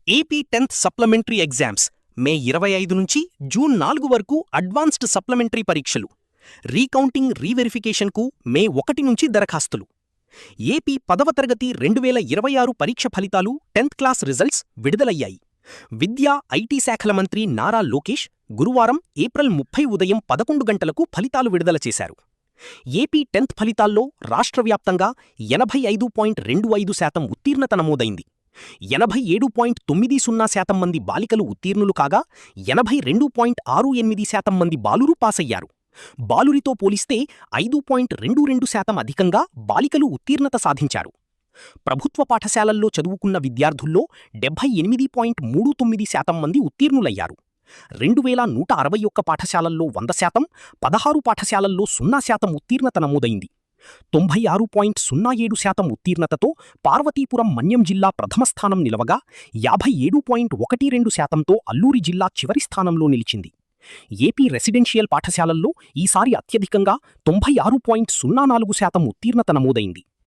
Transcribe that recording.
AP 10th supplementary exams May 25 నుంచి June 4 వరకు advanced supplementary పరీక్షలు. రీకౌంటింగ్ రీవెరిఫికేషన్కు మే 1 నుంచి దరఖాస్తులు. ఏపీ 10వ తరగతి 2026 పరీక్ష ఫలితాలు 10th క్లాస్ రిజల్ట్స్ విడుదలయ్యాయి. విద్యా, ఐటీ శాఖల మంత్రి నారా లోకేష్ గురువారం ఏప్రిల్ 30 ఉదయం 11 గంటలకు ఫలితాలు విడుదల చేశారు. ఏపీ 10th ఫలితాల్లో రాష్ట్రవ్యాప్తంగా 85.25% ఉత్తీర్ణత నమోదైంది. 87.90% మంది బాలికలు ఉత్తీర్ణులు కాగా 82.68% మంది బాలురు పాసయ్యారు. బాలురితో పోలిస్తే 5.22% అధికంగా బాలికలు ఉత్తీర్ణత సాధించారు. ప్రభుత్వ పాఠశాలల్లో చదువుకున్న విద్యార్థుల్లో 78.39% మంది ఉత్తీర్ణులయ్యారు. 2161 పాఠశాలల్లో 100%, 16 పాఠశాలల్లో 0% ఉత్తీర్ణత నమోదైంది. 96.07% ఉత్తీర్ణతతో పార్వతీపురం మన్యం జిల్లా ప్రథమ స్థానం నిలవగా 57.12%తో అల్లూరి జిల్లా చివరి స్థానంలో నిలిచింది. ఏపీ రెసిడెన్షియల్ పాఠశాలల్లో ఈసారి అత్యధికంగా 96.04% ఉత్తీర్ణత నమోదైంది.